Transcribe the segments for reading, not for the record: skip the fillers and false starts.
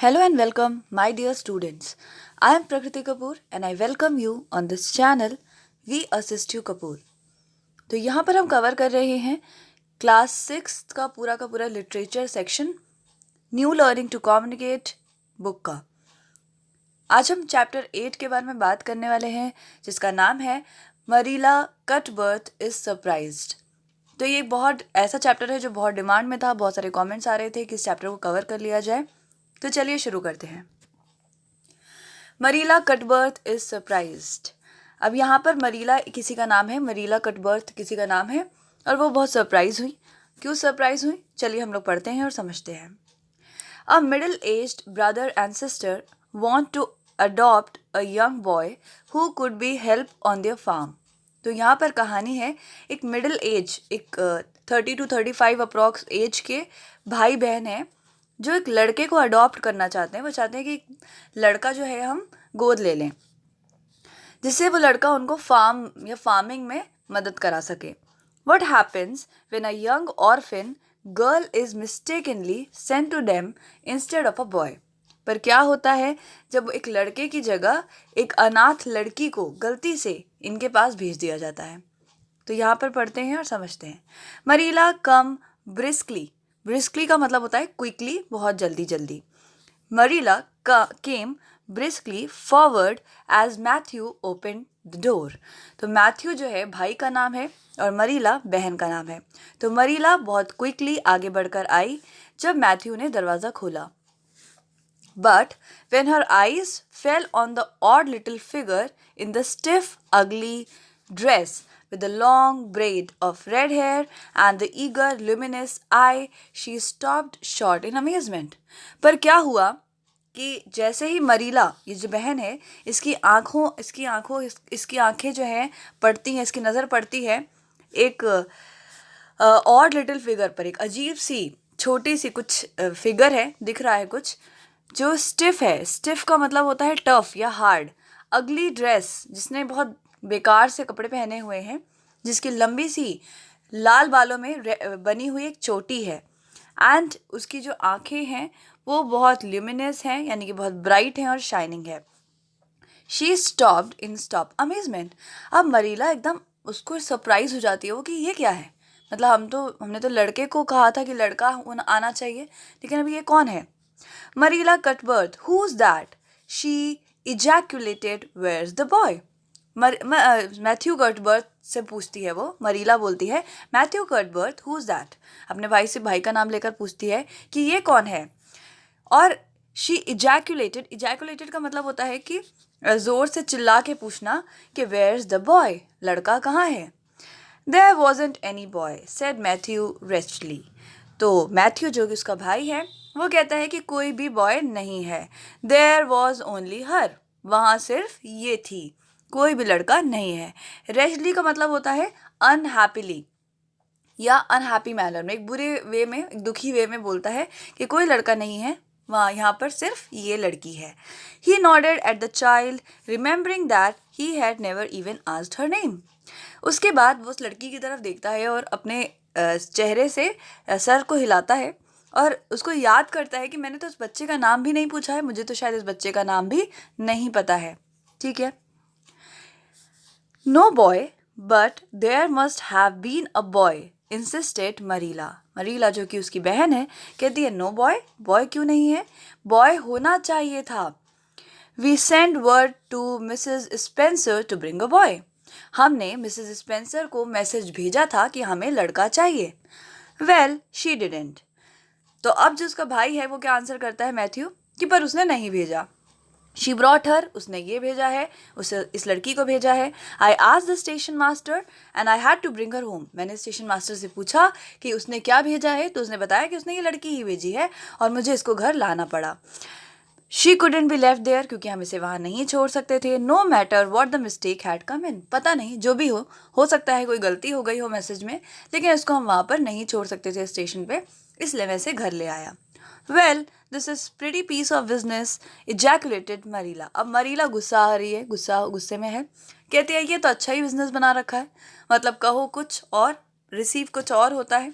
Hello and welcome, my dear students. I am Prakriti Kapoor and I welcome you on this channel We Assist You Kapoor. तो यहाँ पर हम cover कर रहे हैं class 6 का पूरा literature section new learning to communicate book का। आज हम चैप्टर 8 के बारे में बात करने वाले हैं जिसका नाम है मरीला कटबर्थ इज सरप्राइज्ड। तो ये बहुत ऐसा चैप्टर है जो बहुत डिमांड में था, बहुत सारे कमेंट्स आ रहे थे कि इस चैप्टर को कवर कर लिया जाए। तो चलिए शुरू करते हैं। मरीला कटबर्थ इज सरप्राइज्ड। अब यहाँ पर मरीला किसी का नाम है, मरीला कटबर्थ किसी का नाम है और वो बहुत सरप्राइज हुई। क्यों सरप्राइज हुई, चलिए हम लोग पढ़ते हैं और समझते हैं। A middle aged brother and sister want to adopt a young boy who could be help on their farm. तो यहाँ पर कहानी है एक मिडिल एज, एक 30 to 35 अप्रॉक्स एज के भाई बहन है जो एक लड़के को अडॉप्ट करना चाहते हैं। वो चाहते हैं कि लड़का जो है हम गोद ले लें जिससे वो लड़का उनको फार्म या फार्मिंग में मदद करा सके। What happens when a young orphan girl is mistakenly sent to them instead of a boy? पर क्या होता है जब एक लड़के की जगह एक अनाथ लड़की को गलती से इनके पास भेज दिया जाता है। तो यहाँ पर पढ़ते हैं और समझते हैं। मरीला कम ब्रिस्कली, ब्रिस्कली का मतलब होता है क्विकली, बहुत जल्दी जल्दी। Marilla came briskly forward as Matthew open the door. तो मैथ्यू जो है भाई का नाम है और मरीला बहन का नाम है। तो मरीला बहुत क्विकली आगे बढ़कर आई जब मैथ्यू ने दरवाज़ा खोला। But when her eyes fell on the odd little figure in the stiff, ugly dress with the long braid of red hair and the eager, luminous eye, she stopped short in amazement. पर क्या हुआ कि जैसे ही मरीला, ये जो बहन है, इसकी आंखें जो हैं पड़ती हैं, इसकी नज़र पड़ती है एक ऑड लिटिल फिगर पर। एक अजीब सी छोटी सी कुछ फिगर है, दिख रहा है कुछ जो स्टिफ है। स्टिफ का मतलब होता है टफ या हार्ड। अगली ड्रेस, जिसने बहुत बेकार से कपड़े पहने हुए हैं, जिसकी लंबी सी लाल बालों में बनी हुई एक चोटी है। एंड उसकी जो आंखें हैं वो बहुत ल्यूमिनस हैं, यानी कि बहुत ब्राइट हैं और शाइनिंग है। She stopped in stop amazement. अब मरीला एकदम उसको सरप्राइज हो जाती है वो कि ये क्या है। मतलब हमने तो लड़के को कहा था कि लड़का आना चाहिए, लेकिन अभी ये कौन है। Marilla Cuthbert, who's that? She ejaculated, where's the boy? Matthew Cuthbert से पूछती है वो। मरीला बोलती है मैथ्यू कटबर्थ who's that? अपने भाई से भाई का नाम लेकर पूछती है कि ये कौन है। और she ejaculated, ejaculated का मतलब होता है कि ज़ोर से चिल्ला के पूछना कि where's the boy? लड़का कहाँ है। There wasn't any boy, said Matthew wretchedly. तो मैथ्यू जो कि उसका भाई है वो कहता है कि कोई भी बॉय नहीं है। There was only her, वहाँ सिर्फ ये थी, कोई भी लड़का नहीं है। रेशली का मतलब होता है अनहैप्पीली या अनहैप्पी मैनर में, एक बुरे वे में, एक दुखी वे में बोलता है कि कोई लड़का नहीं है, वहाँ यहाँ पर सिर्फ ये लड़की है। He nodded at the child, remembering that he had never even asked her name. उसके बाद वो उस लड़की की तरफ देखता है और अपने चेहरे से सर को हिलाता है और उसको याद करता है कि मैंने तो उस बच्चे का नाम भी नहीं पूछा है, मुझे तो शायद इस बच्चे का नाम भी नहीं पता है। ठीक है। No boy but there must have been a boy, insisted Marilla. Marilla जो कि उसकी बहन है कहती है नो बॉय, बॉय क्यों नहीं है, बॉय होना चाहिए था। We send word to Mrs Spencer to bring a boy. हमने मिसेस स्पेंसर को मैसेज भेजा था कि हमें लड़का चाहिए। Well she didn't. तो अब जो उसका भाई है वो क्या आंसर करता है मैथ्यू कि पर उसने नहीं भेजा। शी ब्रॉट हर, उसने ये भेजा है, उसे इस लड़की को भेजा है। I asked the station master and I had to bring her home. मैंने स्टेशन मास्टर से पूछा कि उसने क्या भेजा है, तो उसने बताया कि उसने ये लड़की ही भेजी है और मुझे इसको घर लाना पड़ा। She couldn't be left there, क्योंकि हम इसे वहाँ नहीं छोड़ सकते थे। No matter what the mistake had come in, पता नहीं जो भी हो सकता है कोई गलती हो गई हो मैसेज में, लेकिन इसको हम वहाँ पर नहीं छोड़ सकते थे स्टेशन पे, इसलिए मैं इसे घर ले आया। Well this is pretty piece of business, ejaculated Marilla. अब मरीला गुस्सा आ रही है, गुस्से में है, कहती है ये तो अच्छा ही बिजनेस बना रखा है, मतलब कहो कुछ और रिसीव कुछ और होता है।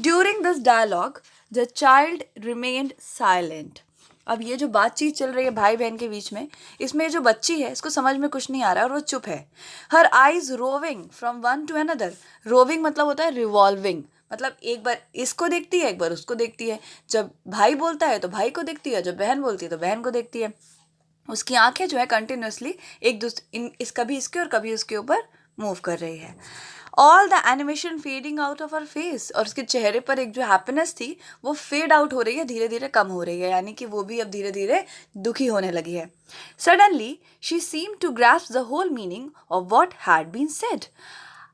During this dialogue the child remained silent. अब ये जो बातचीत चल रही है भाई बहन के बीच में, इसमें जो बच्ची है इसको समझ में कुछ नहीं आ रहा है और वो चुप है. Her eyes roving from one to another. Roving मतलब होता है रिवॉल्विंग, मतलब एक बार इसको देखती है, एक बार उसको देखती है. जब भाई बोलता है तो भाई को देखती है, जब बहन बोलती है तो बहन को देखती है. उसकी आंखें जो है कंटिन्यूसली एक दूसरे इस कभी इसके और कभी उसके ऊपर मूव कर रही है. All the animation fading out of her face. और उसके चेहरे पर एक जो हैप्पीनेस थी वो फेड आउट हो रही है, धीरे धीरे कम हो रही है, यानी कि वो भी अब धीरे धीरे दुखी होने लगी है. Suddenly she seem to grasp the whole meaning of what had been said.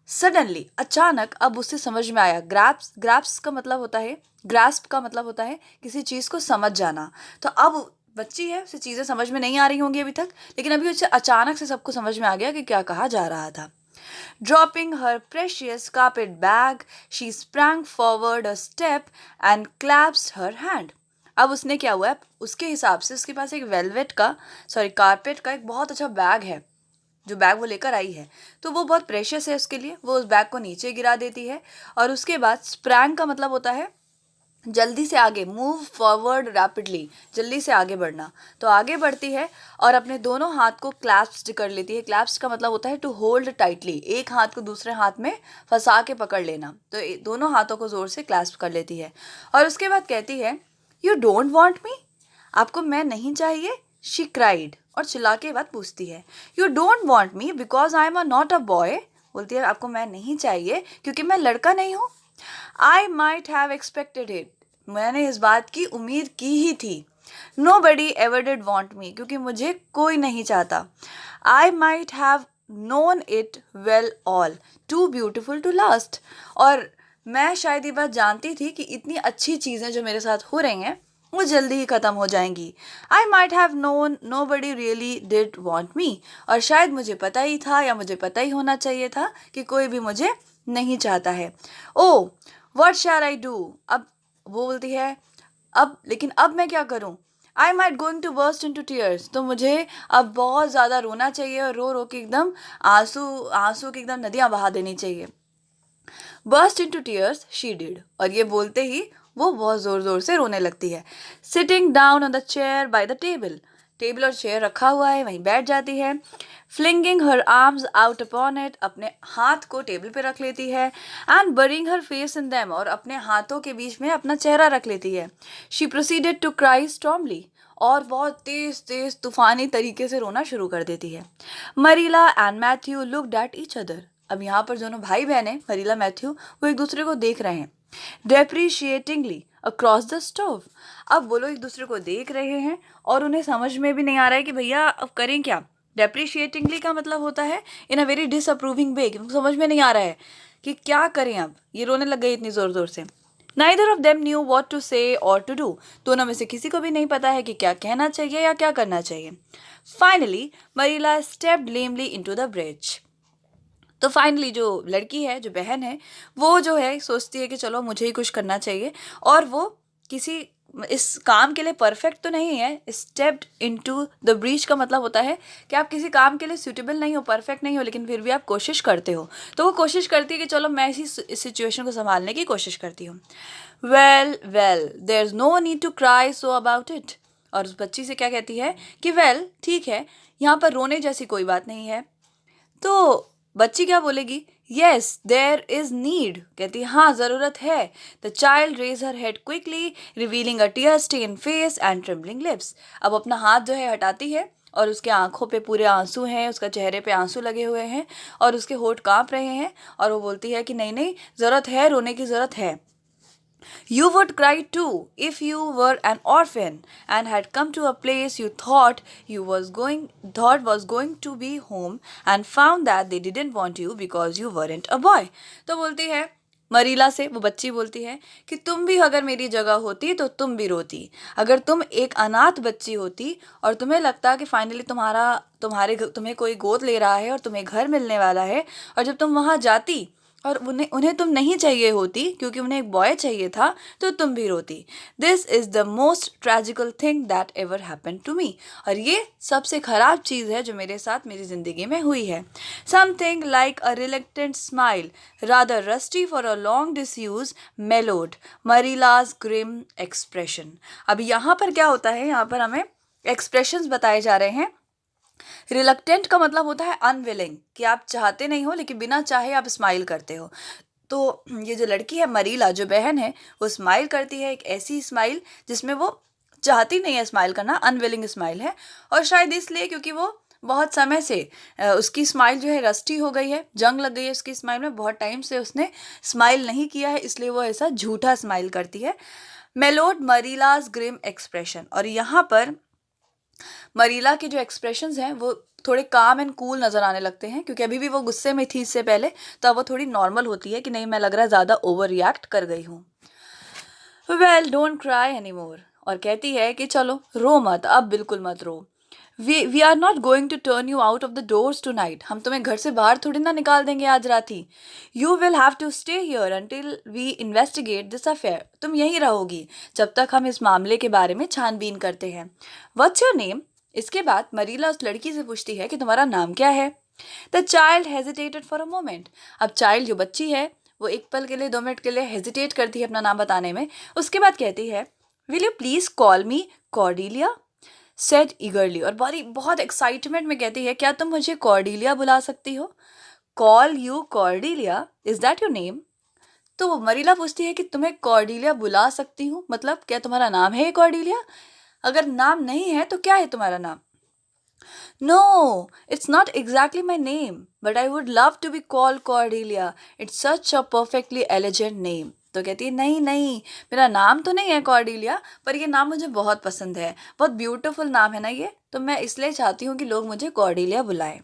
Suddenly, अचानक, अब उसे समझ में आया. ग्रास्प का मतलब होता है, ग्रास्प का मतलब होता है किसी चीज़ को समझ जाना. तो अब बच्ची है, उसे चीज़ें समझ में नहीं आ रही होंगी अभी तक, लेकिन अभी उसे अचानक से सब कुछ समझ में आ गया कि क्या कहा जा रहा था. Dropping her precious carpet bag, she sprang forward a step and clasped her hand. अब उसने क्या हुआ है, उसके हिसाब से उसके पास एक कारपेट का एक बहुत अच्छा बैग है. जो बैग वो लेकर आई है तो वो बहुत प्रेशियस है उसके लिए. वो उस बैग को नीचे गिरा देती है और उसके बाद स्प्रैंग का मतलब होता है जल्दी से आगे, मूव फॉरवर्ड रैपिडली, जल्दी से आगे बढ़ना. तो आगे बढ़ती है और अपने दोनों हाथ को क्लैप्स्ड कर लेती है. क्लैप्स्ड का मतलब होता है टू होल्ड टाइटली, एक हाथ को दूसरे हाथ में फंसा के पकड़ लेना. तो दोनों हाथों को जोर से क्लैप्स कर लेती है और उसके बाद कहती है, यू डोंट वॉन्ट मी. आपको मैं नहीं चाहिए. She cried. और चिल्ला के बाद पूछती है, you don't want me because I am not a boy. बोलती है आपको मैं नहीं चाहिए क्योंकि मैं लड़का नहीं हूँ. I might have expected it. मैंने इस बात की उम्मीद की ही थी. Nobody ever did want me. क्योंकि मुझे कोई नहीं चाहता. I might have known it well all. Too beautiful to last. और मैं शायद ये बात जानती थी कि इतनी अच्छी चीज़ें जो मेरे साथ हो रही हैं वो जल्दी ही ख़त्म हो जाएंगी. I might have known nobody really did want me. और शायद मुझे पता ही था या मुझे पता ही होना चाहिए था कि कोई भी मुझे नहीं चाहता है. Oh, what shall I do? अब वो बोलती है, अब मैं क्या करूं? I might going to burst into tears. तो मुझे अब बहुत ज़्यादा रोना चाहिए और रो रो के एकदम आंसू की एकदम नदियाँ बहा देनी चाहिए. Burst into tears she did. और ये बोलते ही वो बहुत ज़ोर ज़ोर से रोने लगती है. Sitting down on the chair by the table. Table और चेयर रखा हुआ है, वहीं बैठ जाती है. Flinging her arms out upon it. अपने हाथ को टेबल पे रख लेती है. And burying her face in them. और अपने हाथों के बीच में अपना चेहरा रख लेती है. She proceeded to cry stormily. और बहुत तेज तेज तूफानी तरीके से रोना शुरू कर देती है. Marilla and Matthew looked at each other. अब यहाँ पर दोनों भाई बहन हैं, मरीला मैथ्यू, वो एक दूसरे को देख रहे हैं. Depreciatingly across the stove. अब वो लोग एक दूसरे को देख रहे हैं और उन्हें समझ में भी नहीं आ रहा है कि भैया अब करें क्या. डेप्रिशिएटिंगली का मतलब होता है इन अ वेरी डिसअप्रूविंग वे. समझ में नहीं आ रहा है कि क्या करें. अब ये रोने लग गई इतनी ज़ोर ज़ोर से. Neither of them knew what to say or to do. दोनों में से किसी को भी नहीं पता है कि क्या कहना चाहिए या क्या करना चाहिए. Finally, Marilla stepped lamely into the bridge. तो फाइनली जो लड़की है, जो बहन है, वो जो है सोचती है कि चलो मुझे ही कुछ करना चाहिए. और वो किसी इस काम के लिए परफेक्ट तो नहीं है. स्टेप्ड इनटू द ब्रीच का मतलब होता है कि आप किसी काम के लिए सूटेबल नहीं हो, परफेक्ट नहीं हो, लेकिन फिर भी आप कोशिश करते हो. तो वो कोशिश करती है कि चलो मैं इस सिचुएशन को संभालने की कोशिश करती हूँ. Well there is no need to cry so about it. और उस बच्ची से क्या कहती है कि वेल ठीक है, यहाँ पर रोने जैसी कोई बात नहीं है. तो बच्ची क्या बोलेगी, येस देयर इज नीड. कहती हाँ ज़रूरत है. The child raise her head quickly revealing a tear stain face and trembling lips. अब अपना हाथ जो है हटाती है और उसके आंखों पे पूरे आंसू हैं, उसका चेहरे पे आंसू लगे हुए हैं और उसके होठ कांप रहे हैं. और वो बोलती है कि नहीं ज़रूरत है, रोने की ज़रूरत है. You would cry too if you were an orphan and had come to a place you thought was going to be home and found that they didn't want you because you weren't a boy. तो बोलती है मरीला से, वो बच्ची बोलती है कि तुम भी अगर मेरी जगह होती तो तुम भी रोती. अगर तुम एक अनाथ बच्ची होती और तुम्हें लगता कि फाइनली तुम्हें कोई गोद ले रहा है और तुम्हें घर मिलने वाला है, और जब तुम वहाँ जाती और उन्हें उन्हें तुम नहीं चाहिए होती क्योंकि उन्हें एक बॉय चाहिए था, तो तुम भी रोती। This is the most tragical thing that ever happen to me. और ये सबसे खराब चीज़ है जो मेरे साथ मेरी ज़िंदगी में हुई है। Something like a reluctant smile rather rusty for a long disuse mellowed Marilla's grim expression. अब यहाँ पर क्या होता है, यहाँ पर हमें एक्सप्रेशंस बताए जा रहे हैं। रिलक्टेंट का मतलब होता है अनविलिंग, कि आप चाहते नहीं हो लेकिन बिना चाहे आप स्माइल करते हो। तो ये जो लड़की है मरीला, जो बहन है, वो स्माइल करती है, एक ऐसी स्माइल जिसमें वो चाहती नहीं है स्माइल करना, अनविलिंग स्माइल है। और शायद इसलिए क्योंकि वो बहुत समय से उसकी स्माइल जो है रस्टी हो गई है, जंग लग गई है उसकी स्माइल में, बहुत टाइम से उसने स्माइल नहीं किया है, इसलिए वो ऐसा झूठा स्माइल करती है। मेलोड मरीलाज ग्रिम एक्सप्रेशन। और यहाँ पर मरीला के जो एक्सप्रेशंस हैं वो थोड़े काम एंड कूल नज़र आने लगते हैं, क्योंकि अभी भी वो गुस्से में थी इससे पहले, तो अब वो थोड़ी नॉर्मल होती है कि नहीं, मैं लग रहा है ज़्यादा ओवर रिएक्ट कर गई हूँ। Well don't cry any more. और कहती है कि चलो रो मत, अब बिल्कुल मत रो। We are not going to turn you out of the doors tonight. हम तुम्हें घर से बाहर थोड़ी ना निकाल देंगे आज रात ही। You will have to stay here until we investigate this affair. तुम यहीं रहोगी जब तक हम इस मामले के बारे में छानबीन करते हैं। What's your name? इसके बाद मरीला उस लड़की से पूछती है कि तुम्हारा नाम क्या है। The child hesitated for a moment. अब चाइल्ड जो बच्ची है वो एक पल के लिए, 2 मिनट के लिए हेजिटेट करती है अपना नाम बताने में। उसके बाद कहती है, will you please call me Cordelia? Said ईगरली। और बहुत एक्साइटमेंट में कहती है, क्या तुम मुझे कॉर्डिलिया बुला सकती हो? Call you Cordelia, is that your name? तो वो मरीला पूछती है कि तुम्हें कॉर्डिलिया बुला सकती हूँ, मतलब क्या तुम्हारा नाम है कॉर्डिलिया? अगर नाम नहीं है तो क्या है तुम्हारा नाम? No, it's not exactly my name, but I would love to be called Cordelia. It's such a perfectly elegant name. तो कहती है, नहीं नहीं, मेरा नाम तो नहीं है कॉर्डिलिया, पर ये नाम मुझे बहुत पसंद है, बहुत ब्यूटीफुल नाम है ना ये, तो मैं इसलिए चाहती हूँ कि लोग मुझे कॉर्डिलिया बुलाएं।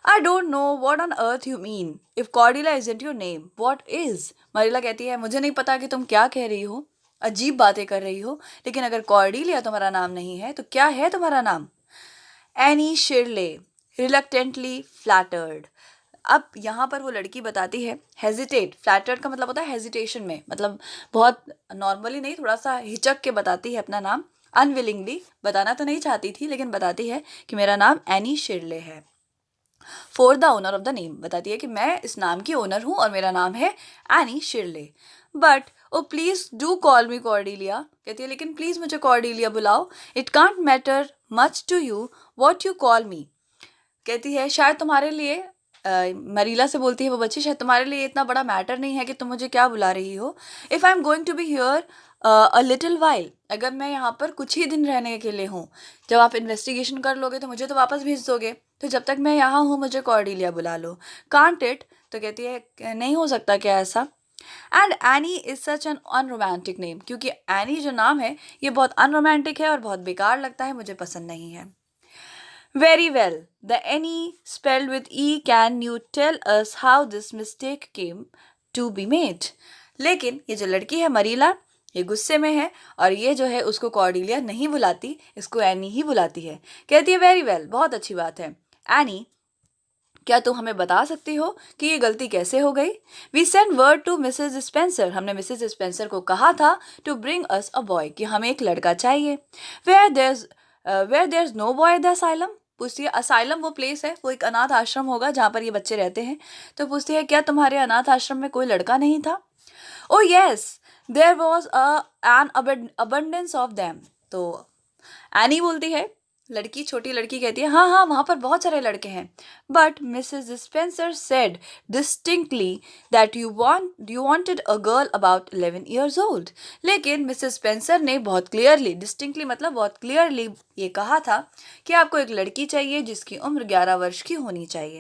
I don't know what on earth you mean. If Cordelia isn't your name, what is? मरीला कहती है, मुझे नहीं पता कि तुम क्या कह रही हो, अजीब बातें कर रही हो, लेकिन अगर कॉर्डिलिया तुम्हारा नाम नहीं है तो क्या है तुम्हारा नाम? एनी शिरले, रिलक्टेंटली फ्लैटर्ड। अब यहाँ पर वो लड़की बताती है, हेजिटेट, फ्लैटर्ड का मतलब होता है हेजिटेशन में, मतलब बहुत नॉर्मली नहीं, थोड़ा सा हिचक के बताती है अपना नाम, अनविलिंगली, बताना तो नहीं चाहती थी लेकिन बताती है कि मेरा नाम एनी शिरले है। For the owner of the name, बताती है कि मैं इस नाम की ओनर हूँ और मेरा नाम है Anne Shirley. But oh please do call me Cordelia. कहती है, लेकिन प्लीज मुझे कॉर्डिलिया बुलाओ। It can't matter much to you what you call me. कहती है, शायद तुम्हारे लिए, मरीला से बोलती है वो बच्ची, शायद तुम्हारे लिए इतना बड़ा मैटर नहीं है कि तुम मुझे क्या बुला रही हो। If I am going to be here a little while, अगर मैं यहाँ पर कुछ ही दिन रहने के लिए हूँ, जब आप इन्वेस्टिगेशन कर लोगे तो मुझे तो वापस भेज दोगे, तो जब तक मैं यहाँ हूँ मुझे कॉर्डिलिया बुला लो। Can't it? तो कहती है, नहीं हो सकता क्या ऐसा? And any is such an unromantic name, क्योंकि एनी जो नाम है ये बहुत अनरोमांटिक है और बहुत बेकार लगता है, मुझे पसंद नहीं है। Very well, the Anne spelled with E, can you tell us how this mistake came to be made? लेकिन ये जो लड़की है मरीला, ये गुस्से में है और ये जो है उसको कॉर्डिलिया नहीं बुलाती, इसको एनी ही बुलाती है। कहती है, वेरी वेल, बहुत अच्छी बात है। एनी, क्या तुम हमें बता सकती हो कि ये गलती कैसे हो गई? We send word to Mrs Spencer, हमने मिसेज स्पेंसर को कहा था to bring us a boy, कि हमें एक लड़का चाहिए। Where there is no boy the asylum, पूछती है, असाइलम वो प्लेस है, वो एक अनाथ आश्रम होगा जहाँ पर ये बच्चे रहते हैं। तो पूछती है, क्या तुम्हारे अनाथ आश्रम में कोई लड़का नहीं था? Oh yes, there was an abundance of them. तो एनी बोलती है, लड़की, छोटी लड़की कहती है, हाँ हाँ, वहाँ पर बहुत सारे लड़के हैं। But Mrs Spencer said distinctly that you wanted a girl about 11 years old। लेकिन मिसेज स्पेंसर ने बहुत क्लियरली, डिस्टिंक्टली मतलब बहुत क्लियरली ये कहा था कि आपको एक लड़की चाहिए जिसकी उम्र 11 वर्ष की होनी चाहिए।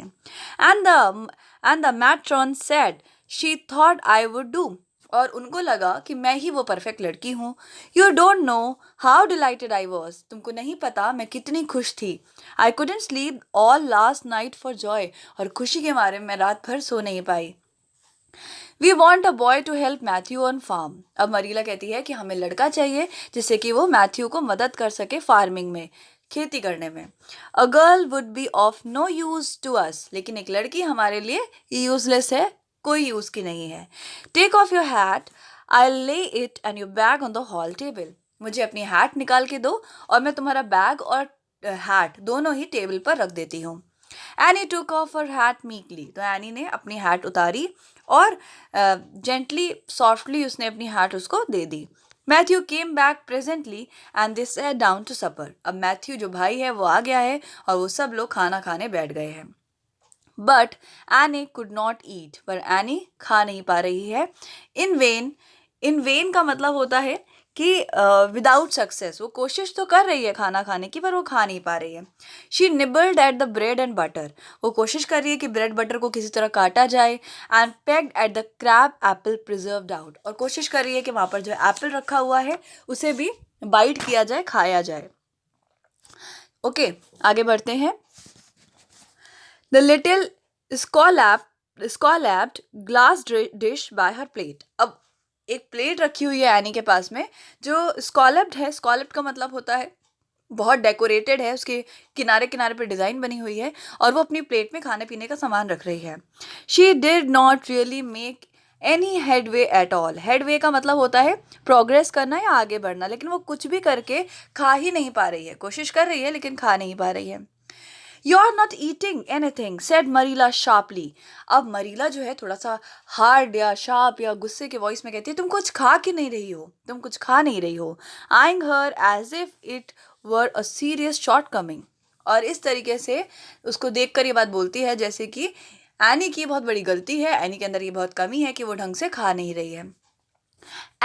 And the matron said she thought I would do, और उनको लगा कि मैं ही वो परफेक्ट लड़की हूँ। You don't know how delighted I was, तुमको नहीं पता मैं कितनी खुश थी। I couldn't sleep all last night for joy, और खुशी के मारे मैं रात भर सो नहीं पाई। We want a boy to help Matthew on farm. अब मरीला कहती है कि हमें लड़का चाहिए जिससे कि वो मैथ्यू को मदद कर सके फार्मिंग में, खेती करने में। A girl would be of no use to us, लेकिन एक लड़की हमारे लिए यूजलेस है, कोई यूज़ की नहीं है। टेक ऑफ योर हैट, आई ले it and your bag on the hall table. मुझे अपनी हैट निकाल के दो और मैं तुम्हारा बैग और हैट दोनों ही टेबल पर रख देती हूँ। Anne took off her hat meekly, तो एनी ने अपनी हैट उतारी और जेंटली सॉफ्टली उसने अपनी हैट उसको दे दी। Matthew came back presently and they sat down to supper. अब मैथ्यू जो भाई है वो आ गया है और वो सब लोग खाना खाने बैठ गए हैं। But any could not eat, पर एनी खा नहीं पा रही है। इन वेन, इन वेन का मतलब होता है कि विदाउट सक्सेस, वो कोशिश तो कर रही है खाना खाने की पर वो खा नहीं पा रही है। She nibbled at the bread and butter, वो कोशिश कर रही है कि ब्रेड बटर को किसी तरह काटा जाए। And pegged at the crab Apple preserved out, और कोशिश कर रही है कि वहाँ पर जो एप्पल रखा हुआ है उसे भी बाइट किया जाए, खाया जाए। ओके, आगे बढ़ते हैं। The little scalloped glass dish by her plate. अब एक प्लेट रखी हुई है एनी के पास में जो स्कॉलप्ड है। स्कॉलप्ड का मतलब होता है बहुत डेकोरेटेड है, उसके किनारे किनारे पे डिज़ाइन बनी हुई है और वो अपनी प्लेट में खाने पीने का सामान रख रही है। She did not really make any headway at all. Headway का मतलब होता है प्रोग्रेस करना या आगे बढ़ना, लेकिन वो कुछ भी करके खा ही नहीं पा रही है। कोशिश कर रही है लेकिन खा नहीं पा रही है। You are not eating anything, said Marilla sharply. अब मरीला जो है थोड़ा सा हार्ड या शार्प या गुस्से के वॉइस में कहती है, तुम कुछ खा क्यों नहीं रही हो, तुम कुछ खा नहीं रही हो। Eyeing her as if it were a serious shortcoming, और इस तरीके से उसको देख कर ये बात बोलती है जैसे कि एनी की बहुत बड़ी गलती है, एनी के अंदर ये बहुत कमी है कि वो ढंग से खा नहीं रही है।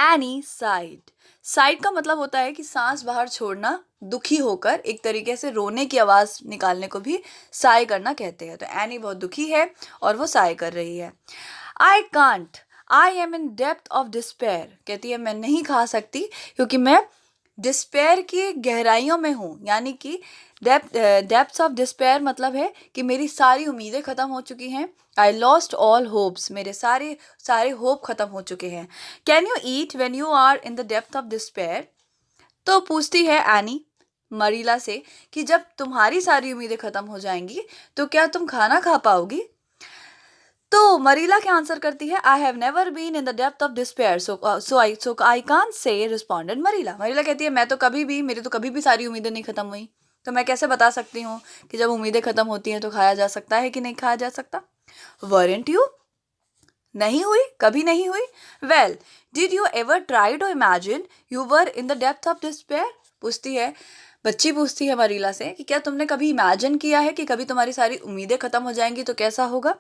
एनी साइड, साइड का मतलब होता है कि सांस बाहर छोड़ना, दुखी होकर एक तरीके से रोने की आवाज़ निकालने को भी साय करना कहते हैं। तो एनी बहुत दुखी है और वो साय कर रही है। I can't, I am in depth of despair, कहती है मैं नहीं खा सकती क्योंकि मैं डिस्पेयर की गहराइयों में हूँ। यानी कि डेप्थ्स ऑफ डिस्पेयर मतलब है कि मेरी सारी उम्मीदें ख़त्म हो चुकी हैं। आई लॉस्ट ऑल होप्स, मेरे सारे सारे होप ख़त्म हो चुके हैं। Can you eat when you are in the depth of despair, तो पूछती है एनी मरीला से कि जब तुम्हारी सारी उम्मीदें ख़त्म हो जाएंगी तो क्या तुम खाना खा पाओगी। तो मरीला क्या आंसर करती है, I have never been in the depth of despair so I can't say, responded Marilla. Marilla कहती है मैं तो कभी भी, मेरी तो कभी भी सारी उम्मीदें नहीं खत्म हुई, तो मैं कैसे बता सकती हूँ कि जब उम्मीदें खत्म होती हैं तो खाया जा सकता है कि नहीं खाया जा सकता। वरेंट यू, नहीं हुई, कभी नहीं हुई। Well, did you ever try to imagine you were in the depth of despair, पूछती है बच्ची, पूछती है मरीला से कि क्या तुमने कभी इमेजिन किया है कि कभी तुम्हारी सारी उम्मीदें खत्म हो जाएंगी तो कैसा होगा।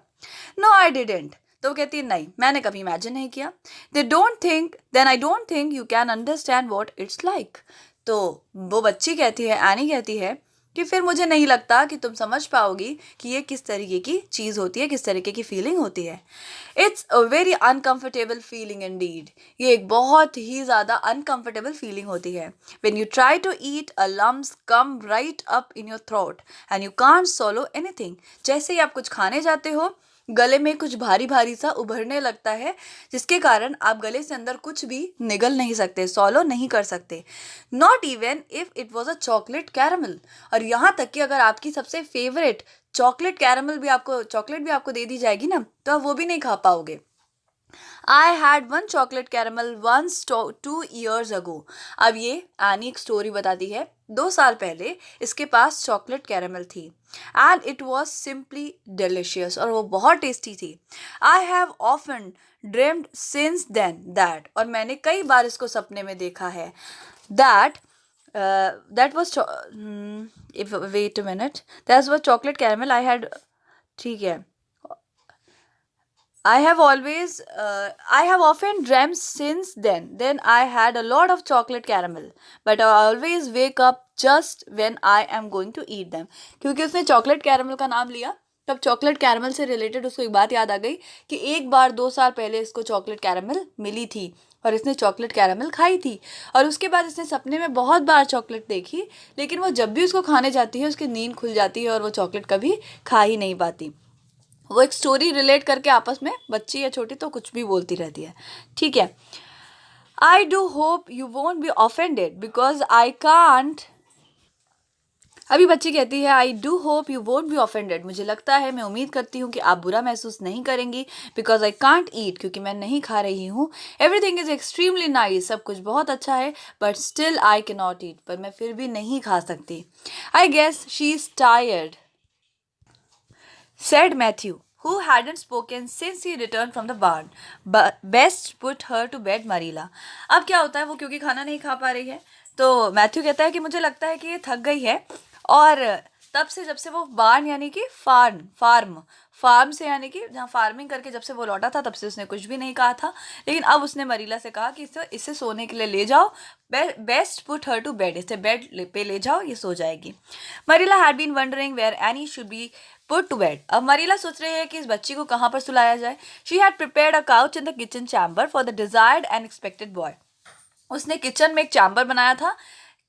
नो आई डिडेंट, तो वो कहती है नहीं, मैंने कभी इमेजिन नहीं किया। They don't think, then I don't think you can understand what it's like, तो वो बच्ची कहती है, एनी कहती है कि फिर मुझे नहीं लगता कि तुम समझ पाओगी कि ये किस तरीके की चीज़ होती है, किस तरीके की फीलिंग होती है। It's a very uncomfortable feeling indeed, ये एक बहुत ही ज़्यादा अनकम्फर्टेबल फीलिंग होती है। When you try to eat a lump come right up in your throat and you can't swallow anything, जैसे ही आप कुछ खाने जाते हो गले में कुछ भारी भारी सा उभरने लगता है जिसके कारण आप गले से अंदर कुछ भी निगल नहीं सकते, सॉलो नहीं कर सकते। Not even if it was a chocolate caramel, और यहाँ तक कि अगर आपकी सबसे फेवरेट चॉकलेट कैरमल भी आपको, चॉकलेट भी आपको दे दी जाएगी ना, तो आप वो भी नहीं खा पाओगे। I had one chocolate caramel once 2 years ago, अब ये एनी एक स्टोरी बताती है, 2 साल पहले इसके पास चॉकलेट कैरमल थी and it was simply delicious, और वो बहुत टेस्टी थी। I have often dreamed since then that, और मैंने कई बार इसको सपने में देखा है। That that was, if wait a minute, that was chocolate caramel I had, ठीक है। I have often dreamt since then. Then I had a lot of chocolate caramel, but I always wake up just when I am going to eat them. क्योंकि उसने chocolate caramel का नाम लिया, तब chocolate caramel से related उसको एक बात याद आ गई कि एक बार 2 साल पहले इसको चॉकलेट कैरमल मिली थी और इसने चॉकलेट कैरमल खाई थी, और उसके बाद इसने सपने में बहुत बार चॉकलेट देखी, लेकिन वो जब भी उसको खाने जाती है उसकी नींद खुल जाती है और वो चॉकलेट कभी खा ही नहीं पाती। वो एक स्टोरी रिलेट करके आपस में, बच्ची या छोटी तो कुछ भी बोलती रहती है, ठीक है। I do hope you won't be offended because I can't अभी बच्ची कहती है I do hope you won't be offended, मुझे लगता है, मैं उम्मीद करती हूँ कि आप बुरा महसूस नहीं करेंगी, बिकॉज आई कांट ईट, क्योंकि मैं नहीं खा रही हूँ, एवरीथिंग इज एक्सट्रीमली नाइस, सब कुछ बहुत अच्छा है, but still I can not eat, पर मैं फिर भी नहीं खा सकती। I guess she is tired, said Matthew, who hadn't spoken since he returned from the barn. But best put her to bed, Marilla. अब क्या होता है, वो क्योंकि खाना नहीं खा पा रही है, तो मैथ्यू कहता है कि मुझे लगता है कि ये थक गई है, और तब से जब से वो बार्न यानी कि फार्म से यानी कि जहाँ फार्मिंग करके जब से वो लौटा था, तब से उसने कुछ भी नहीं कहा था। लेकिन अब उसने मरीला से कहा कि इसे सोने के लिए ले जाओ, best put her to bed, इसे बेड पे ले जाओ, ये सो जाएगी। Marilla had been wondering where Anne should be put to bed. अब मरीला सोच रही है कि इस बच्ची को कहाँ पर सुलाया जाए। She had prepared a couch in the kitchen chamber for the desired and expected boy. उसने किचन में एक चैम्बर बनाया था,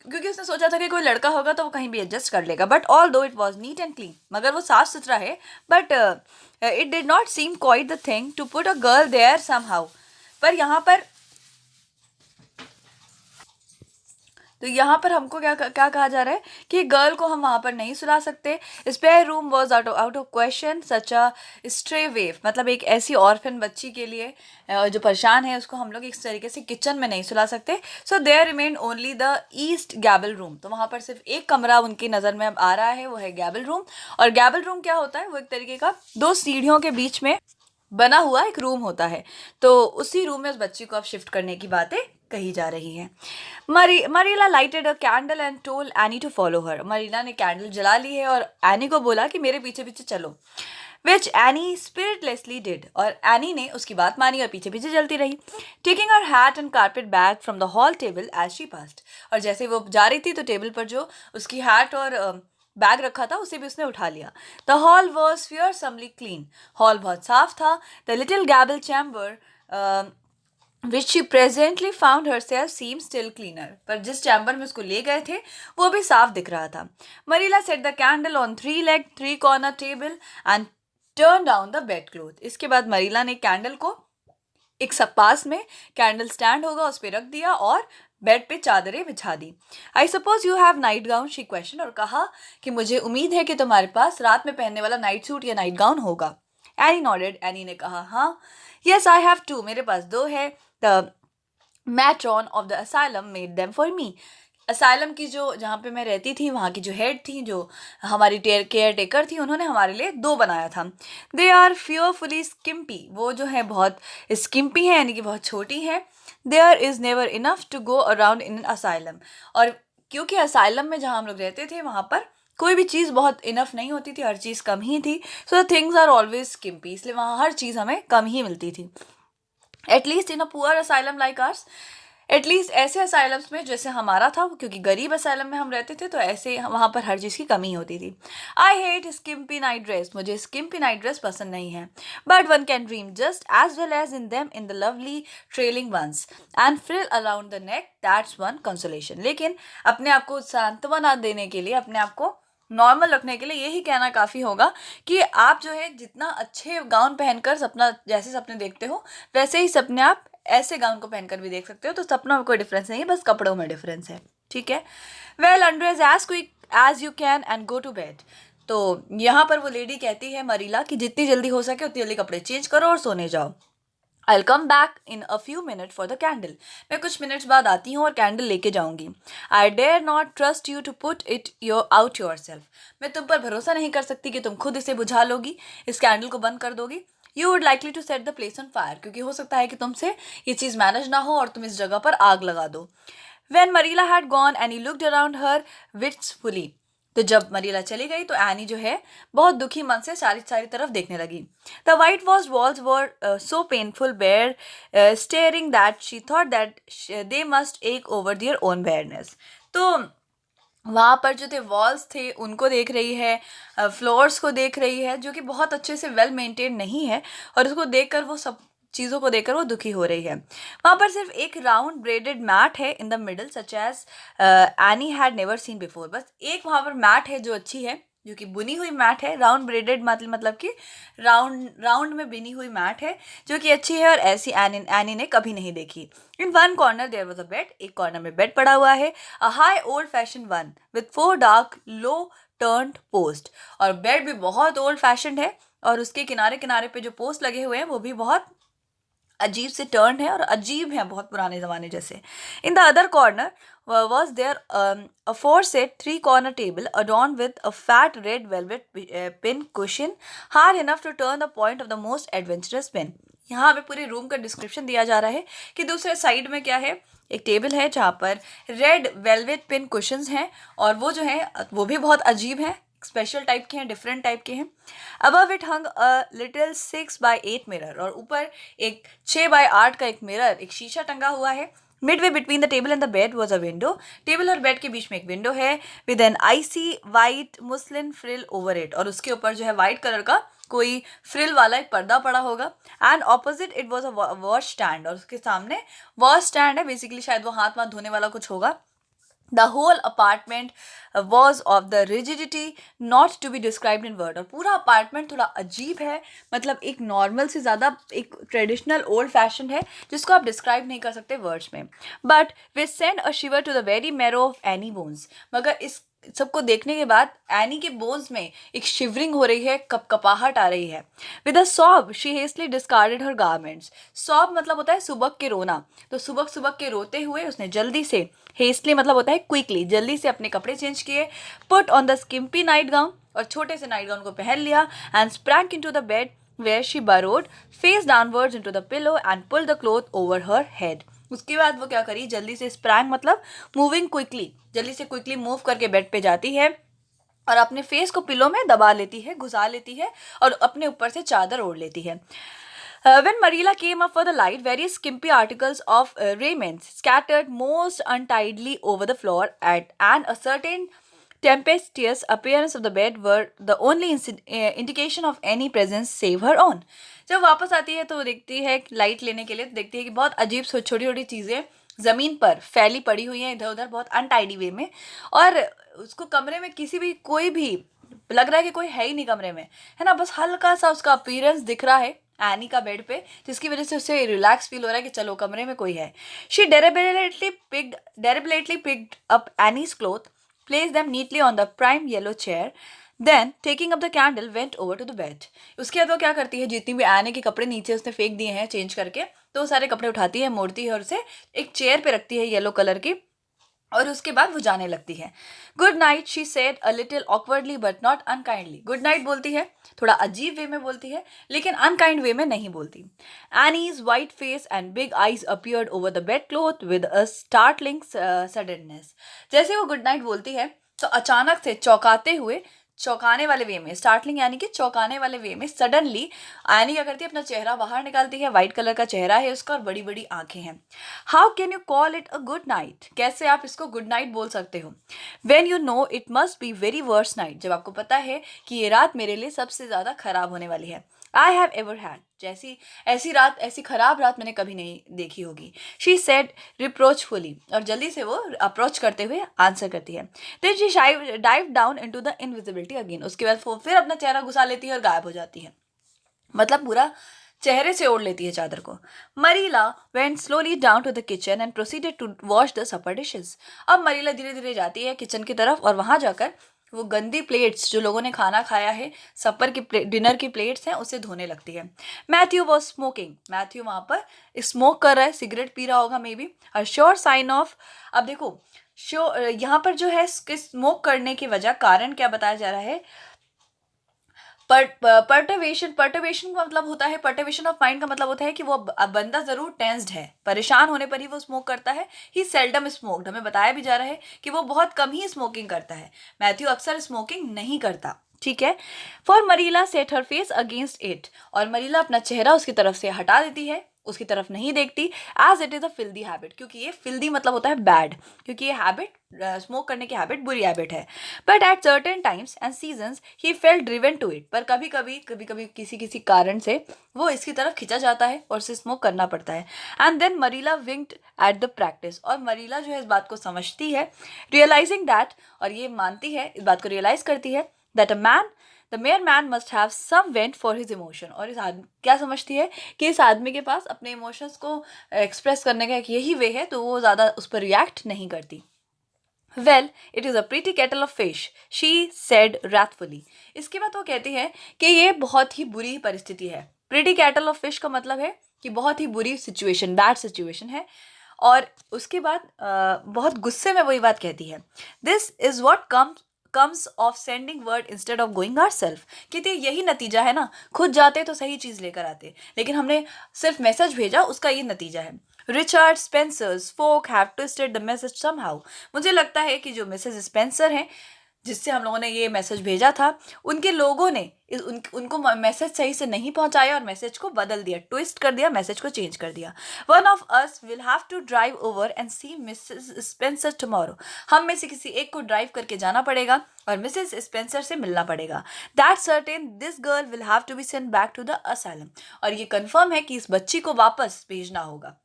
क्योंकि उसने सोचा था कि कोई लड़का होगा तो वो कहीं भी एडजस्ट कर लेगा। But although it was neat and clean, मगर वो साफ सुथरा है, but it did not seem quite the thing to put a girl there somehow. पर यहाँ पर हमको क्या क्या कहा जा रहा है कि गर्ल को हम वहाँ पर नहीं सुला सकते। Spare room was out of question, such a stray waif, मतलब एक ऐसी ऑर्फन बच्ची के लिए जो परेशान है, उसको हम लोग इस तरीके से किचन में नहीं सुला सकते। So there remain only the east gable room. तो वहाँ पर सिर्फ एक कमरा उनकी नज़र में अब आ रहा है, वो है गैबल रूम। और गैबल रूम क्या होता है, वो एक तरीके का दो सीढ़ियों के बीच में बना हुआ एक रूम होता है। तो उसी रूम में उस बच्ची को अब शिफ्ट करने की बातें कही जा रही हैं। Marilla lighted a candle and told Anne to follow her. Marilla ने कैंडल जला ली है और एनी को बोला कि मेरे पीछे पीछे चलो, विच एनी स्पिरिटलेसली डिड। और एनी ने उसकी बात मानी और पीछे पीछे चलती रही। Taking her hat and carpet bag from the hall table as she passed. और जैसे वो जा रही थी तो टेबल पर जो उसकी हैट और बैग रखा था उसे भी उसने उठा लिया। The hall was fearsomely clean. Hall बहुत साफ था। The little gable chamber which she presently found herself seemed still cleaner। पर जिस चैम्बर में उसको ले गए थे वो भी साफ दिख रहा था। मरीला set the candle on 3-legged 3-corner table and turned down the bedclothes। इसके बाद मरीला ने कैंडल को एक पास में कैंडल स्टैंड होगा उस पर रख दिया और बेड पे चादरें बिछा दी। I suppose you have nightgown, she question. और कहा कि मुझे उम्मीद है कि तुम्हारे पास रात में पहनने वाला नाइट सूट या नाइट गाउन होगा। एनी नॉडेड, एनी ने कहा हाँ। यस आई हैव टू, मेरे पास दो है। The matron of the asylum made them for me. Asylum की जो जहाँ पे मैं रहती थी वहाँ की जो हेड थी, जो हमारी केयर टेकर थी, उन्होंने हमारे लिए दो बनाया था। दे आर फियरफुली स्किम्पी, वो जो है बहुत स्किम्पी है यानी कि बहुत छोटी है। There is never enough to go around in asylum. और क्योंकि असाइलम में जहाँ हम लोग रहते थे वहाँ पर कोई भी चीज़ बहुत इनफ नहीं होती थी, हर चीज़ कम ही थी। So the things are always skimpy, इसलिए वहाँ हर चीज़ हमें कम ही मिलती थी। At least in a poor asylum like ours, at least ऐसे असाइलम्स में जैसे हमारा था, क्योंकि गरीब असाइलम में हम रहते थे तो ऐसे वहाँ पर हर चीज़ की कमी होती थी। I hate skimpy night dress, मुझे स्किम्पी नाइट ड्रेस पसंद नहीं है। But one can dream just as well as in them in the lovely trailing ones and frill around the neck, that's one consolation. लेकिन अपने आप को सांत्वना देने के लिए, अपने आप को नॉर्मल रखने के लिए यही कहना काफ़ी होगा कि आप जो है जितना अच्छे गाउन पहनकर सपना जैसे सपने देखते हो वैसे ही सपने आप ऐसे गाउन को पहनकर भी देख सकते हो। तो सपनों में कोई डिफरेंस नहीं है, बस कपड़ों में डिफरेंस है, ठीक है। Well undress as quick as you can and go to bed. तो यहाँ पर वो लेडी कहती है मरीला कि जितनी जल्दी हो सके उतनी जल्दी कपड़े चेंज करो और सोने जाओ। I'll come back in a few minutes for the candle। मैं कुछ मिनट्स बाद आती हूँ और कैंडल लेके जाऊंगी। I dare not trust you to put it out yourself। मैं तुम पर भरोसा नहीं कर सकती कि तुम खुद इसे बुझा लोगी, इस कैंडल को बंद कर दोगी। You would likely to set the place on fire। क्योंकि हो सकता है कि तुमसे ये चीज़ मैनेज ना हो और तुम इस जगह पर आग लगा दो। When Marilla had gone, Annie looked around her wistfully। तो जब मरीला चली गई तो एनी जो है बहुत दुखी मन से सारी तरफ देखने लगी। The whitewash walls were so painfully bare staring that she thought that they must ache over their own bareness. तो वहाँ पर जो थे वॉल्स थे उनको देख रही है, फ्लोर्स को देख रही है जो कि बहुत अच्छे से वेल मेंटेन नहीं है, और उसको देखकर वो सब चीज़ों को देखकर वो दुखी हो रही है। वहाँ पर सिर्फ एक राउंड ब्रेडेड मैट है in the middle, such as Anne had never seen before. बस एक वहाँ पर मैट है जो अच्छी है, जो कि बुनी हुई मैट है, राउंड ब्रेडेड मतलब कि राउंड में बुनी हुई मैट है जो कि अच्छी है और ऐसी एनी ने कभी नहीं देखी। In one corner there was a bed, एक कॉर्नर में बेड पड़ा हुआ है, a high old fashioned one with 4 dark low turned post, और बेड भी बहुत ओल्ड फैशन है और उसके किनारे किनारे पे जो पोस्ट लगे हुए हैं वो भी बहुत अजीब से टर्न है और अजीब है, बहुत पुराने ज़माने जैसे। In the other corner was there a four-seat three-corner table adorned with a fat red velvet pin cushion hard enough to turn the point of the most adventurous pin। यहाँ पे पूरे रूम का डिस्क्रिप्शन दिया जा रहा है कि दूसरे साइड में क्या है, एक टेबल है जहाँ पर रेड वेलवेट पिन कुशंस हैं और वो जो है वो भी बहुत अजीब है, स्पेशल टाइप के हैं, डिफरेंट टाइप के हैं। Above it hung a little 6x8 mirror, और ऊपर एक 6x8 का एक मिरर, एक शीशा टंगा हुआ है। Midway between the table and the bed was a window, table और बेड के बीच में एक विंडो है with an icy white muslin frill over it, और उसके ऊपर जो है वाइट कलर का कोई फ्रिल वाला एक पर्दा पड़ा होगा। And opposite it was a wash stand, और उसके सामने वॉश स्टैंड है, बेसिकली शायद वो हाथ धोने वाला कुछ होगा। The whole apartment was of the rigidity not to be described in word, और पूरा अपार्टमेंट थोड़ा अजीब है, मतलब एक नॉर्मल से ज़्यादा एक ट्रेडिशनल ओल्ड फैशन है जिसको आप डिस्क्राइब नहीं कर सकते वर्ड्स में। But we send a shiver to the very marrow of Anne bones, मगर इस सबको देखने के बाद एनी के बोन्स में एक शिवरिंग हो रही है, कपकपाहट आ रही है। With a sob she hastily discarded her garments, sob मतलब होता है सुबक के रोना, तो सुबक सुबक के रोते हुए उसने जल्दी से, हेस्टली मतलब होता है क्विकली, जल्दी से अपने कपड़े चेंज किए, put on the skimpy nightgown, और छोटे से नाइट गाउन को पहन लिया, and sprang into the bed where she burrowed face downwards into the pillow and pull the cloth over her head. उसके बाद वो क्या करी, जल्दी से स्प्रैंग मतलब मूविंग क्विकली, जल्दी से क्विकली मूव करके बेड पे जाती है और अपने फेस को पिलो में दबा लेती है, घुसा लेती है और अपने ऊपर से चादर ओढ़ लेती है। When Marilla came up for the light, various skimpy articles of raiment scattered most untidily over the floor, and a certain tempestuous appearance of the bed were the only indication of any presence save her own। जब वापस आती है तो वो देखती है light लेने के लिए, तो देखती है कि बहुत अजीब छोटी छोटी चीज़ें ज़मीन पर फैली पड़ी हुई हैं इधर उधर, बहुत अनटाइडी वे में, और उसको कमरे में किसी भी कोई भी लग रहा है कि कोई है ही नहीं कमरे में, है ना, बस हल्का सा उसका अपीयरेंस दिख रहा है एनी का बेड पे, जिसकी वजह से उसे रिलैक्स फील हो रहा है कि चलो कमरे में कोई है। She deliberately picked up Anne's cloth, place them neatly on the prime yellow chair, then taking up the candle went over to the bed. उसके बाद वो क्या करती है, जितनी भी एनी के कपड़े नीचे उसने फेंक दिए हैं चेंज करके, तो सारे कपड़े उठाती है, मोड़ती है और उसे एक चेयर पे रखती है येलो कलर की, और उसके बाद वो जाने लगती है। Good night she said a little awkwardly but not unkindly, good night बोलती है, थोड़ा अजीब वे में बोलती है लेकिन अनकाइंड वे में नहीं बोलती। Annie's white face and big eyes appeared over the bed cloth with a startling suddenness. जैसे वो गुड नाइट बोलती है तो अचानक से चौंकाते हुए, चौंकाने वाले वे में, स्टार्टलिंग यानी कि चौंकाने वाले वे में, सडनली एनी क्या करती है, अपना चेहरा बाहर निकालती है, वाइट कलर का चेहरा है उसका और बड़ी बड़ी आंखें हैं। How can you call it a good night, कैसे आप इसको गुड नाइट बोल सकते हो। When you know it must be very worst night, जब आपको पता है कि ये रात मेरे लिए सबसे ज़्यादा खराब होने वाली है। आई हैव एवर हैड, जैसी ऐसी रात, ऐसी खराब रात मैंने कभी नहीं देखी होगी। शी सेड रिप्रोचफुली, और जल्दी से वो अप्रोच करते हुए आंसर करती है। Then she dive down into the invisibility again, उसके बाद वो फिर अपना चेहरा घुसा लेती है और गायब हो जाती है, मतलब पूरा चेहरे से ओढ़ लेती है चादर को। Marilla went slowly down to the kitchen and proceeded to wash the supper dishes. अब मरीला धीरे धीरे जाती है किचन की तरफ और वहां जाकर वो गंदी प्लेट्स जो लोगों ने खाना खाया है, सपर की डिनर की प्लेट्स हैं, उसे धोने लगती है। मैथ्यू वॉज स्मोकिंग, मैथ्यू वहां पर स्मोक कर रहा है, सिगरेट पी रहा होगा मे बी, और श्योर साइन ऑफ, अब देखो यहाँ पर जो है स्मोक करने की वजह, कारण क्या बताया जा रहा है, पर्टर्वेशन का मतलब होता है, पर्टर्वेशन ऑफ माइंड का मतलब होता है कि वो बंदा जरूर टेंस्ड है, परेशान होने पर ही वो स्मोक करता है। ही सेल्डम स्मोक्ड, हमें बताया भी जा रहा है कि वो बहुत कम ही स्मोकिंग करता है, मैथ्यू अक्सर स्मोकिंग नहीं करता, ठीक है। For Marilla set her face against it, और मरीला अपना चेहरा उसकी तरफ से हटा देती है, उसकी तरफ नहीं देखती, as it is a filthy habit, क्योंकि ये फिल्दी मतलब होता है बैड, क्योंकि ये हैबिट, स्मोक करने की हैबिट बुरी हैबिट है। But at certain times and seasons he felt driven to it, पर कभी कभी किसी किसी कारण से वो इसकी तरफ खिंचा जाता है और उसे स्मोक करना पड़ता है। And then Marilla winked at the practice, और मरीला जो है इस बात को समझती है, रियलाइजिंग दैट, और ये मानती है, इस बात को रियलाइज करती है that the mere man must have some vent for his emotion. और इस आदमी क्या समझती है कि इस आदमी के पास अपने इमोशंस को एक्सप्रेस करने का एक यही वे है, तो वो ज़्यादा उस पर रिएक्ट नहीं करती। Well it is a pretty kettle of fish, she said wrathfully। इसके बाद वो कहती है कि ये बहुत ही बुरी परिस्थिति है। प्रीटी केटल ऑफ फिश का मतलब है कि बहुत ही बुरी सिचुएशन, बैड सिचुएशन है। और उसके बाद बहुत गुस्से में वही बात कहती है, this is what comes of sending word instead of going our self. कहती है यही नतीजा है ना, खुद जाते तो सही चीज़ लेकर आते, लेकिन हमने सिर्फ मैसेज भेजा, उसका ये नतीजा है। Richard Spencers folk have twisted the message somehow. मुझे लगता है कि जो मिसेस स्पेंसर हैं, जिससे हम लोगों ने ये मैसेज भेजा था, उनके लोगों ने उनको मैसेज सही से नहीं पहुंचाया और मैसेज को बदल दिया, ट्विस्ट कर दिया, मैसेज को चेंज कर दिया। One of us will have to drive over and see Mrs Spencer tomorrow. हम में से किसी एक को ड्राइव करके जाना पड़ेगा और मिसेस स्पेंसर से मिलना पड़ेगा। That certain this girl will have to be sent back to the asylum. और ये कन्फर्म है कि इस बच्ची को वापस भेजना होगा।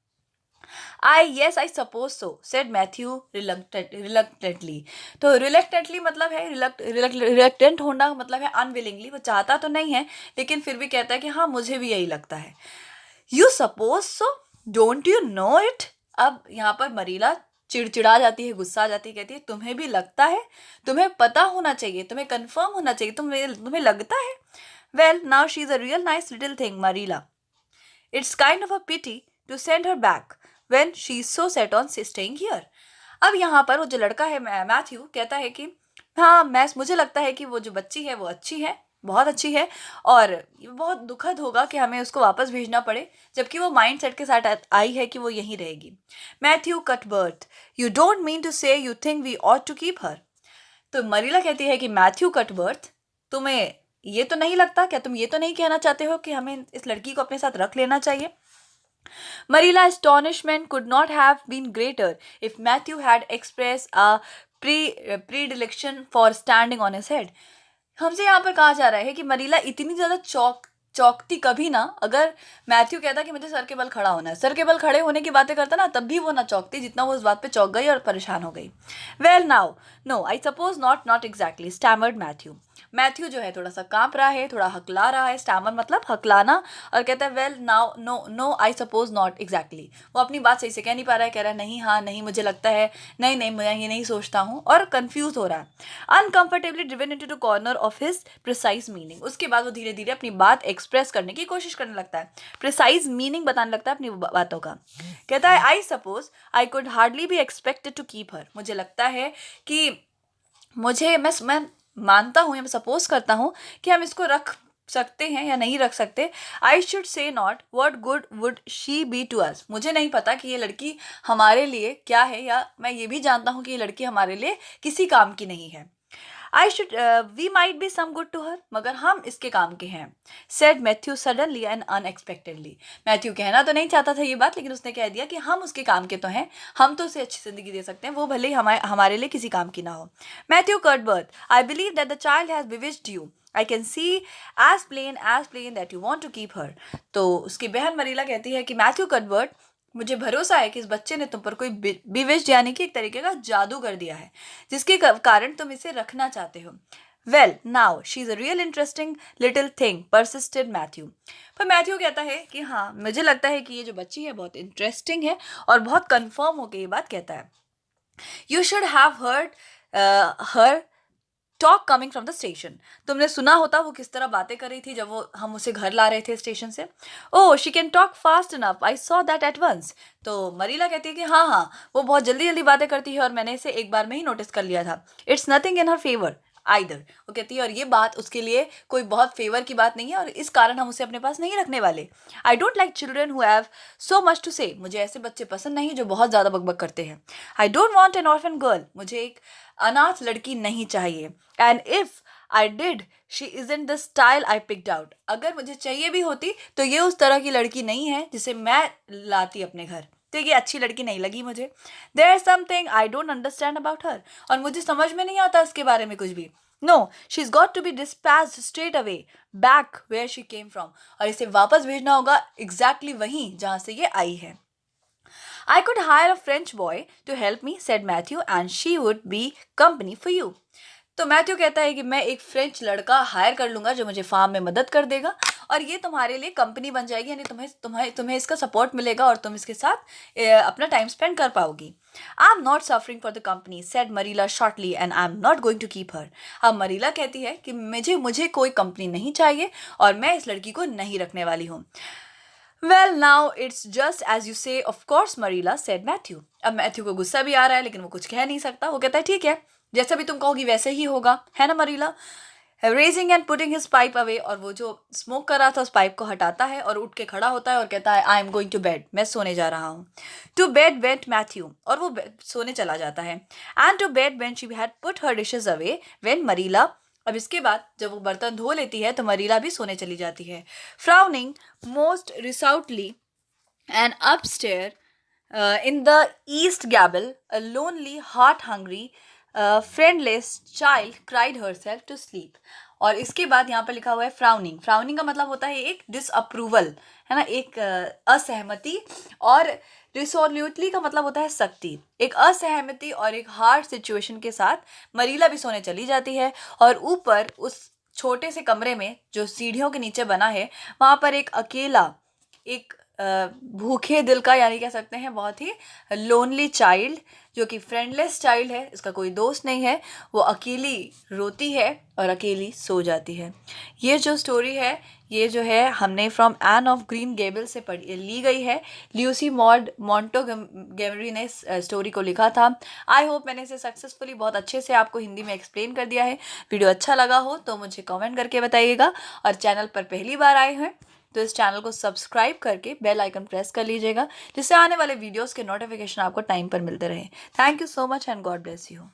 yes, I suppose so, said Matthew reluctantly। तो reluctantly मतलब है reluctant होना, मतलब है unwillingly, वो चाहता तो नहीं है लेकिन फिर भी कहता है कि हाँ मुझे भी यही लगता है। You suppose so, don't you know it? अब यहाँ पर मरीला चिड़चिड़ा जाती है, गुस्सा आ जाती है, कहती है तुम्हें भी लगता है, तुम्हें पता होना चाहिए, तुम्हें कंफर्म होना चाहिए, तुम्हें लगता है। Well, now she's a real nice little thing, Marilla. It's kind of a pity to send her back when she's so set on staying here। अब यहाँ पर वो जो लड़का है मैथ्यू कहता है कि हाँ मुझे लगता है कि वो जो बच्ची है वो अच्छी है, बहुत अच्छी है, और बहुत दुखद होगा कि हमें उसको वापस भेजना पड़े, जबकि वो माइंड सेट के साथ आई है कि वो यहीं रहेगी। Matthew Cuthbert, you don't mean to say you think we ought to keep her. तो मरीला कहती है कि मैथ्यू कटबर्थ, तुम्हें ये तो नहीं लगता, क्या तुम ये तो नहीं कहना चाहते हो कि हमें इस लड़की को अपने साथ रख लेना चाहिए? Marilla's astonishment could not have been greater if Matthew had expressed a predilection for standing on his head। हमसे यहाँ पर कहा जा रहा है कि मरीला इतनी ज़्यादा चौकती कभी ना, अगर मैथ्यू कहता कि मुझे सर के बल खड़ा होना है, सर के बल खड़े होने की बातें करता ना, तब भी वो ना चौकती जितना वो उस बात पे चौक गई और परेशान हो गई। Well now no I suppose not exactly, stammered Matthew. Matthew जो है थोड़ा सा कांप रहा है, थोड़ा हकला रहा है, स्टैमर मतलब हकलाना, और कहता है well now no I suppose not exactly. वो अपनी बात सही से कह नहीं पा रहा है, कह रहा है नहीं, हाँ नहीं, मुझे लगता है, नहीं मैं ये नहीं सोचता हूँ, और कंफ्यूज हो रहा है। Uncomfortably driven into the corner of his precise meaning. उसके बाद वो धीरे धीरे अपनी बात एक्सप्रेस करने की कोशिश करने लगता है, प्रिसाइज मीनिंग बताने लगता है अपनी बातों का। कहता है I suppose I could hardly be expected to keep her. मुझे लगता है कि मैं मानता हूँ या मैं सपोज करता हूँ कि हम इसको रख सकते हैं या नहीं रख सकते। I should say not what good would she be to us. मुझे नहीं पता कि ये लड़की हमारे लिए क्या है, या मैं ये भी जानता हूँ कि ये लड़की हमारे लिए किसी काम की नहीं है। I should we might be some good to her, मगर हम इसके काम के हैं। Said Matthew suddenly and unexpectedly. Matthew कहना तो नहीं चाहता था ये बात, लेकिन उसने कह दिया कि हम उसके काम के तो हैं, हम तो उसे अच्छी जिंदगी दे सकते हैं, वो भले ही हमारे लिए किसी काम की ना हो। Matthew Cuthbert, I believe that the child has bewitched you, I can see as plain that you want to keep her. तो उसकी बहन मरीला कहती है कि मैथ्यू कटबर्थ, मुझे भरोसा है कि इस बच्चे ने तुम पर कोई बिविश यानी कि एक तरीके का जादू कर दिया है, जिसके कारण तुम इसे रखना चाहते हो। Well now she is a real interesting little thing, persisted Matthew. पर मैथ्यू कहता है कि हाँ मुझे लगता है कि ये जो बच्ची है बहुत इंटरेस्टिंग है, और बहुत कंफर्म होकर ये बात कहता है। You should have heard her talk coming from the station. तुमने सुना होता वो किस तरह बातें कर रही थी जब हम उसे घर ला रहे थे स्टेशन से। Oh she can talk fast enough, I saw that at once. तो मरीला कहती है कि हाँ वो बहुत जल्दी जल्दी बातें करती है और मैंने इसे एक बार में ही नोटिस कर लिया था। It's nothing in her favour either. वो कहती है और ये बात उसके लिए कोई बहुत फेवर की बात नहीं है, और इस कारण हम उसे अपने पास नहीं रखने वाले। I don't like children who have so much to say. मुझे ऐसे बच्चे पसंद नहीं जो बहुत ज़्यादा बकबक करते हैं। I don't want an orphan girl. मुझे एक अनाथ लड़की नहीं चाहिए। And if I did she isn't the style I picked out. अगर मुझे चाहिए भी होती तो ये उस तरह की लड़की नहीं है जिसे मैं लाती अपने घर, तो ये अच्छी लड़की नहीं लगी मुझे। There is something I don't understand about her, और मुझे समझ में नहीं आता इसके बारे में कुछ भी। No she is got to be dispatched straight away back where she came from. और इसे वापस भेजना होगा एग्जैक्टली वहीं जहाँ से ये आई है। I could hire a French boy to help me, said Matthew, and she would be company for you। तो मैथ्यू कहता है कि मैं एक फ्रेंच लड़का हायर कर लूँगा जो मुझे फार्म में मदद कर देगा और ये तुम्हारे लिए कंपनी बन जाएगी, यानी तुम्हें इसका सपोर्ट मिलेगा और तुम इसके साथ अपना टाइम स्पेंड कर पाओगी। I am not suffering for the company said Marilla shortly and I am not going to keep her. अब मरीला कहती है कि मुझे कोई कंपनी नहीं चाहिए और मैं इस लड़की को नहीं रखने वाली हूँ। Well now it's just as you say of course Marilla said Matthew. अब मैथ्यू को गुस्सा भी आ रहा है लेकिन वो कुछ कह नहीं सकता। वो कहता है ठीक है, जैसा भी तुम कहोगी वैसे ही होगा, है ना Marilla. Raising and putting his pipe away, और वो जो स्मोक कर रहा था उस पाइप को हटाता है और उठ के खड़ा होता है और कहता है I am going to bed, मैं सोने जा रहा हूँ। टू बेड वेंट मैथ्यू, और वो सोने चला जाता है। And to bed when she had put her dishes away when Marilla, अब इसके बाद जब वो बर्तन धो लेती है तो मरीला भी सोने चली जाती है। Frowning most रिसाउटली and upstairs in the east gable a lonely heart-hungry friendless child cried herself to sleep। और इसके बाद यहाँ पर लिखा हुआ है फ्राउनिंग। फ्राउनिंग का मतलब होता है एक डिसअप्रूवल, है ना, एक असहमति। और रिसोल्यूटली का मतलब होता है सख्ती। एक असहमति और एक हार्ड सिचुएशन के साथ मरीला भी सोने चली जाती है और ऊपर उस छोटे से कमरे में जो सीढ़ियों के नीचे बना है वहाँ पर एक अकेला, एक भूखे दिल का, यानी कह सकते हैं बहुत ही लोनली चाइल्ड, जो कि फ्रेंडलेस चाइल्ड है, इसका कोई दोस्त नहीं है, वो अकेली रोती है और अकेली सो जाती है। ये जो स्टोरी है ये जो है हमने from Anne of Green Gable से ली गई है। ल्यूसी मॉड मोंटेगोमरी ने स्टोरी को लिखा था। आई होप मैंने इसे सक्सेसफुली बहुत अच्छे से आपको हिंदी में एक्सप्लेन कर दिया है। वीडियो अच्छा लगा हो तो मुझे कमेंट करके बताइएगा, और चैनल पर पहली बार आए हैं तो इस चैनल को सब्सक्राइब करके बेल आइकन प्रेस कर लीजिएगा, जिससे आने वाले वीडियोस के नोटिफिकेशन आपको टाइम पर मिलते रहे। Thank you so much and God bless you.